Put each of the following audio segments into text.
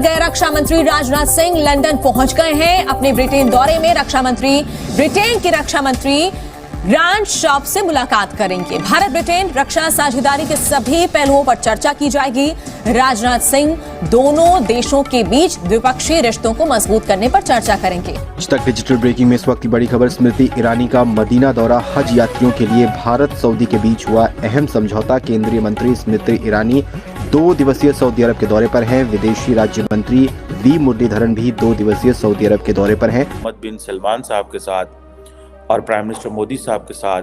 गए रक्षा मंत्री राजनाथ सिंह लंदन पहुंच गए हैं अपने ब्रिटेन दौरे में। ब्रिटेन के रक्षा मंत्री ग्रांड शॉप से मुलाकात करेंगे। भारत ब्रिटेन रक्षा साझेदारी के सभी पहलुओं पर चर्चा की जाएगी। राजनाथ सिंह दोनों देशों के बीच द्विपक्षीय रिश्तों को मजबूत करने पर चर्चा करेंगे। आज तक डिजिटल ब्रेकिंग में इस वक्त की बड़ी खबर। स्मृति ईरानी का मदीना दौरा। हज यात्रियों के लिए भारत सऊदी के बीच हुआ अहम समझौता। केंद्रीय मंत्री स्मृति ईरानी 2 दिवसीय सऊदी अरब के दौरे पर हैं। विदेशी राज्य मंत्री वी मुरलीधरन भी 2 दिवसीय सऊदी अरब के दौरे पर हैं। मोहम्मद बिन सलमान साहब के साथ और प्राइम मिनिस्टर मोदी साहब के साथ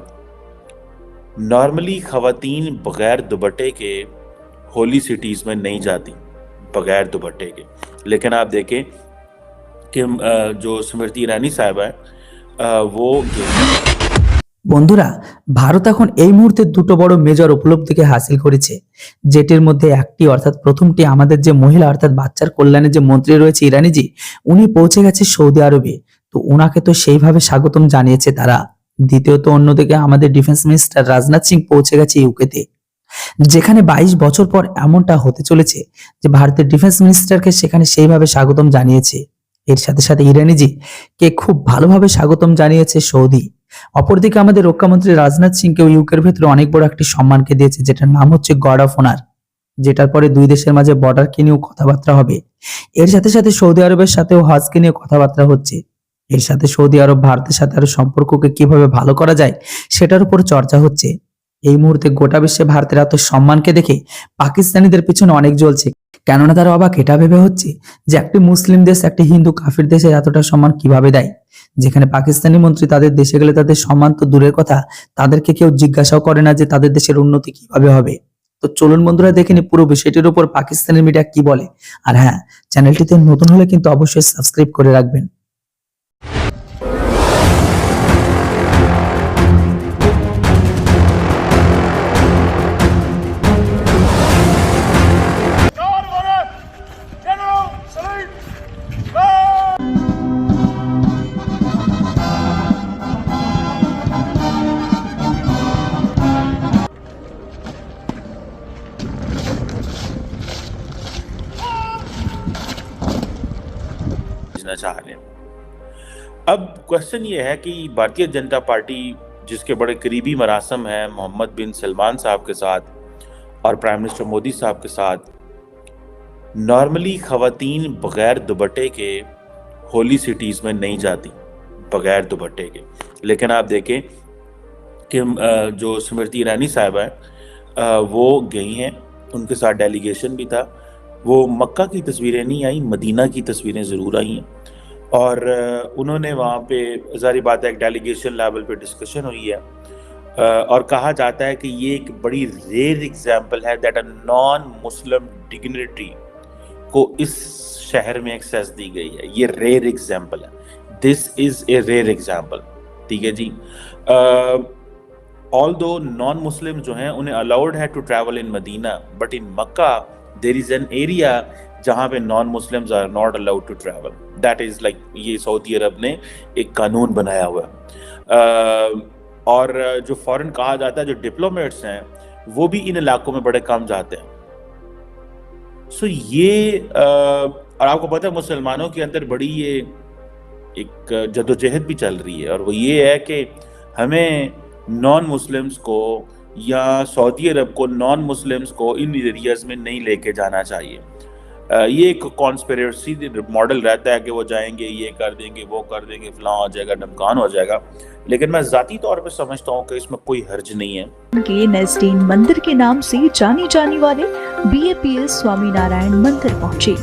नॉर्मली खवातीन बगैर दुपट्टे के होली सिटीज में नहीं जाती, बगैर दुपट्टे के। लेकिन आप देखें कि जो स्मृति ईरानी साहब है वो বন্ধুরা, ভারত এখন এই মুহূর্তে দুটো বড় মেজর উপলব্ধিকে হাসিল করেছে, যেটির মধ্যে একটি অর্থাৎ প্রথমটি আমাদের যে মহিলা অর্থাৎ বাচ্চার কল্যাণে যে মন্ত্রী রয়েছে ইরানিজি, উনি পৌঁছে গেছে সৌদি আরবে। তো ওনাকে তো সেইভাবে স্বাগতম জানিয়েছে তারা। দ্বিতীয়ত অন্যদিকে আমাদের ডিফেন্স মিনিস্টার রাজনাথ সিং পৌঁছে গেছে ইউকেতে, যেখানে 22 বছর পর এমনটা হতে চলেছে যে ভারতের ডিফেন্স মিনিস্টারকে সেখানে সেইভাবে স্বাগতম জানিয়েছে। এর সাথে সাথে ইরানিজি কে খুব ভালোভাবে স্বাগতম জানিয়েছে সৌদি। অপরদিকে আমাদের রক্ষামন্ত্রী রাজনাথ সিংকেও ইউকের ভেতরে অনেক বড় একটি সম্মানকে দিয়েছে, যেটার নাম হচ্ছে গড অফ অনার, যেটার পরে দুই দেশের মাঝে বর্ডারকে নিয়েও কথাবার্তা হবে। এর সাথে সাথে সৌদি আরবের সাথেও হজকে নিয়ে কথাবার্তা হচ্ছে। এর সাথে সৌদি আরব ভারতের সাথে আরো সম্পর্ককে কিভাবে ভালো করা যায় সেটার উপর চর্চা হচ্ছে। এই মুহূর্তে গোটা বিশ্বে ভারতের এত সম্মানকে দেখে পাকিস্তানিদের পিছনে অনেক জ্বলছে, কেননা তারা অবাক এটা ভেবে হচ্ছে যে একটি মুসলিম দেশ একটি হিন্দু কাফির দেশে এতটা সম্মান কিভাবে দেয়, যেখানে পাকিস্তানি মন্ত্রী তাদের দেশে গেলে তাদের সম্মান তো দূরের কথা, তাদেরকে কেউ জিজ্ঞাসাও করে না যে তাদের দেশের উন্নতি কিভাবে হবে। তো চলুন বন্ধুরা দেখে নি পুরো বিষয়টির উপর পাকিস্তানি মিডিয়া কি বলে। আর হ্যাঁ, চ্যানেলটিতে নতুন হলে কিন্তু অবশ্যই সাবস্ক্রাইব করে রাখবেন। चाह रहे हैं। अब क्वेश्चन ये है कि भारतीय जनता पार्टी जिसके बड़े करीबी मरासम हैं मोहम्मद बिन सलमान साहब के साथ और प्राइम मिनिस्टर मोदी साहब के साथ, नॉर्मली खवातीन बगैर दुपट्टे के होली सिटीज में नहीं जाती, बगैर दुपट्टे के। लेकिन आप देखें कि जो स्मृति ईरानी साहब है वो गई हैं, उनके साथ डेलीगेशन भी था। वो मक्का की तस्वीरें नहीं आई, मदीना की तस्वीरें ज़रूर आई हैं। और उन्होंने वहाँ पे ज़ाहिर बात है एक डेलीगेशन लेवल पे डिस्कशन हुई है और कहा जाता है कि ये एक बड़ी रेयर एग्जाम्पल है that a non Muslim dignitary को इस शहर में एक्सेस दी गई है। ये रेयर एग्जाम्पल है, this is a rare example, ठीक है जी। ऑल्दो नॉन मुस्लिम जो हैं उन्हें अलाउड है to travel in Medina, but in Mecca there is an area जहाँ पे non Muslims are not allowed to travel. That is like ये सऊदी अरब ने एक कानून बनाया हुआ है। और जो फॉरेन कहा जाता है, जो डिप्लोमेट्स हैं वो भी इन इलाकों में बड़े कम जाते हैं। सो ये और आपको पता है मुसलमानों के अंदर बड़ी ये एक जद्दोजहद भी चल रही है, और वो ये है कि हमें नॉन मुस्लिम्स को या सऊदी अरब को नॉन मुस्लिम्स को इन एरियाज में नहीं लेके जाना चाहिए। ये एक कॉन्स्पिरेसी मॉडल रहता है कि वो जाएंगे, ये कर देंगे, वो कर देंगे, फलां हो जाएगा, ढमकान हो जाएगा। लेकिन मैं जाती तौर पे समझता हूँ कि इसमें कोई हर्ज नहीं है। के नेस्टीन मंदिर के नाम से जाने जाने वाले BAPS स्वामीनारायण मंदिर पहुंचे,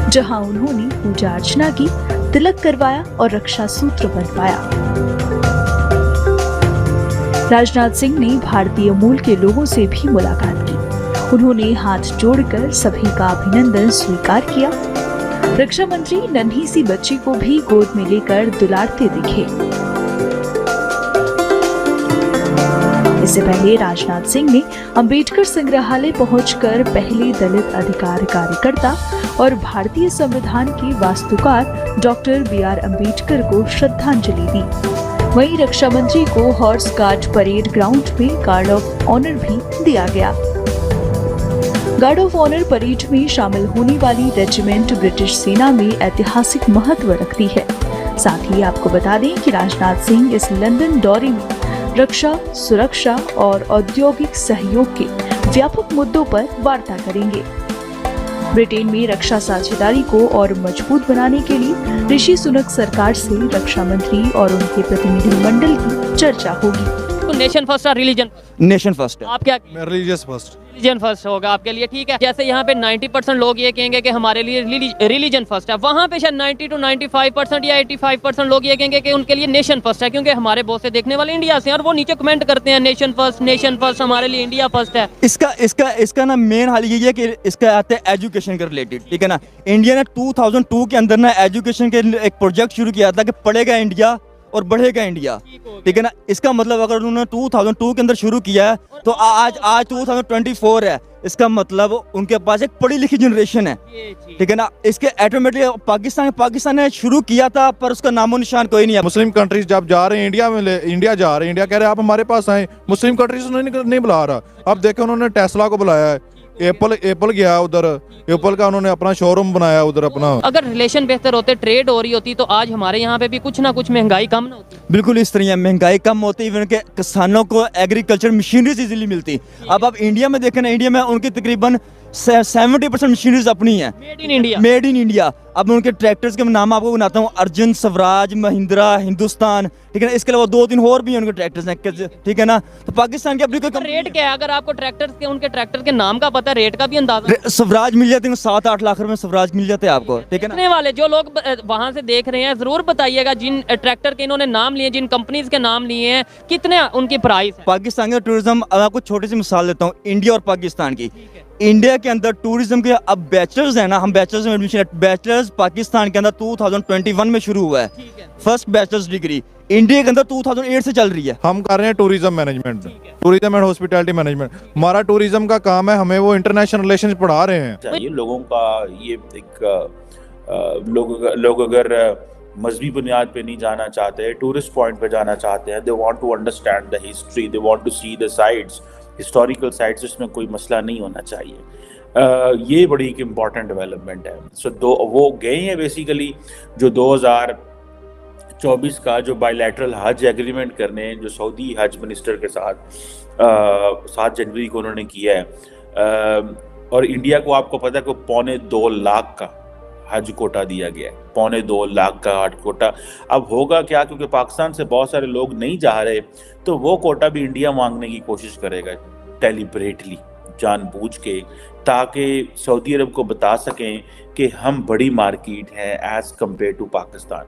जहां उन्होंने पूजा अर्चना की, तिलक करवाया और रक्षा सूत्र बनवाया। राजनाथ सिंह ने भारतीय मूल के लोगों से भी मुलाकात की। उन्होंने हाथ जोड़कर सभी का अभिनंदन स्वीकार किया। रक्षा मंत्री नन्ही सी बच्ची को भी गोद में लेकर दुलारते दिखे। इससे पहले राजनाथ सिंह ने अंबेडकर संग्रहालय पहुंचकर पहले दलित अधिकार कार्यकर्ता और भारतीय संविधान के वास्तुकार डॉक्टर BR अम्बेडकर को श्रद्धांजलि दी। वहीं रक्षा मंत्री को हॉर्स गार्ड परेड ग्राउंड में गार्ड ऑफ ऑनर भी दिया गया। गार्ड ऑफ ऑनर परेड में शामिल होने वाली रेजिमेंट ब्रिटिश सेना में ऐतिहासिक महत्व रखती है। साथ ही आपको बता दें कि राजनाथ सिंह इस लंदन दौरे में रक्षा, सुरक्षा और औद्योगिक सहयोग के व्यापक मुद्दों पर वार्ता करेंगे। ब्रिटेन में रक्षा साझेदारी को और मजबूत बनाने के लिए ऋषि सुनक सरकार से रक्षा मंत्री और उनके प्रतिनिधिमंडल की चर्चा होगी। नेशन फर्स्ट और रिलीजन नेशन फर्स्ट है। आप क्या रिलीजियस फर्स्ट। रिलीजन फर्स्ट होगा आपके लिए, ठीक है। जैसे यहाँ पे 90% लोग ये कहेंगे कि हमारे लिए रिलीजन फर्स्ट है, वहाँ पे शायद 90 to 95% या 85% लोग ये कहेंगे कि उनके लिए नेशन फर्स्ट है, क्योंकि हमारे बहुत से देखने वाले इंडिया से हैं और वो नीचे कमेंट करते हैं नेशन फर्स्ट हमारे लिए इंडिया फर्स्ट है। इसका ना मेन हाल यही है कि इसका आता है एजुकेशन के रिलेटेड, ठीक है ना। इंडिया ने 2002 के अंदर ना एजुकेशन के एक प्रोजेक्ट शुरू किया था कि पढ़ेगा इंडिया और बढ़ेगा इंडिया, ठीक है ना। इसका मतलब अगर उन्होंने 2002 के अंदर शुरू किया है तो आज 2024 है, इसका मतलब उनके पास एक पढ़ी लिखी जनरेशन है, ठीक है ना। इसके ऑटोमेटिकली पाकिस्तान ने शुरू किया था पर उसका नामो निशान कोई नहीं है। मुस्लिम कंट्रीज जब जा रहे हैं इंडिया जा रहे हैं, इंडिया कह रहे हैं आप हमारे पास आए, मुस्लिम कंट्रीज नहीं बुला रहा। अब देखो उन्होंने टेस्ला को बुलाया है, एप्पल गया उधर, एप्पल का उन्होंने अपना शोरूम बनाया उधर अपना। अगर रिलेशन बेहतर होते, ट्रेड हो रही होती, तो आज हमारे यहाँ पे भी कुछ ना कुछ महंगाई कम ना होती। बिल्कुल इस तरह है, महंगाई कम होती, इवन के किसानों को एग्रीकल्चर मशीनरीज इजीली मिलती। अब आप इंडिया में देखें ना, इंडिया में उनकी तकरीबन 70% मशीनरीज अपनी है, मेड इन इंडिया। अब उनके ट्रैक्टर्स के नाम आपको बनाता हूँ, अर्जुन, स्वराज, महिंद्रा, हिंदुस्तान, ठीक है ना। इसके अलावा 2-3 और भी उनके ट्रैक्टर्स हैं, ठीक है ना। तो पाकिस्तान की अपनी कोई रेट क्या है? अगर आपको उनके ट्रैक्टर के नाम का पता है, रेट का भी अंदाजा? स्वराज मिल जाते हैं 7-8 लाख रुपए स्वराज मिल जाते हैं आपको, ठीक है ना। वाले जो लोग वहाँ से देख रहे हैं, जरूर बताइएगा जिन ट्रैक्टर के इन्होंने नाम लिए, जिन कंपनीज के नाम लिए हैं, कितने उनकी प्राइस है। पाकिस्तान का टूरिज्म, आपको छोटी सी मिसाल देता हूँ इंडिया और पाकिस्तान की। इंडिया के अंदर टूरिज्म के अब बैचलर्स है ना, हम बैचलर्स में एडमिशन, बैचलर्स पाकिस्तान के अंदर 2021 में शुरू हुआ है, फर्स्ट बैचलर्स डिग्री। इंडिया के अंदर 2008 से चल रही है। हम कर रहे हैं tourism management, tourism and hospitality management. हमारा टूरिज्म का काम है, हमें वो इंटरनेशनल रिलेशन पढ़ा रहे हैं। ये लोगों का ये एक लोग अगर मजहबी बुनियाद पे नहीं जाना चाहते, टूरिस्ट पॉइंट पे जाना चाहते हैं, they want to understand the history, they want to see the sites, historical sites, इसमें कोई मसला नहीं होना चाहिए। ये बड़ी एक इम्पॉर्टेंट डेवलपमेंट है। वो गए हैं बेसिकली जो 2024 का जो बायलैटरल हज एग्रीमेंट करने, जो सऊदी हज मिनिस्टर के साथ 7 जनवरी को उन्होंने किया है। और इंडिया को आपको पता है कि 2.25 लाख का हज कोटा दिया गया है, 2.25 लाख का हज कोटा। अब होगा क्या, क्योंकि पाकिस्तान से बहुत सारे लोग नहीं जा रहे, तो वो कोटा भी इंडिया मांगने की कोशिश करेगा डेलिबरेटली, जानबूझ के, ताकि सऊदी अरब को बता सकें कि हम बड़ी मार्केट हैं एज कम्पेयर टू पाकिस्तान।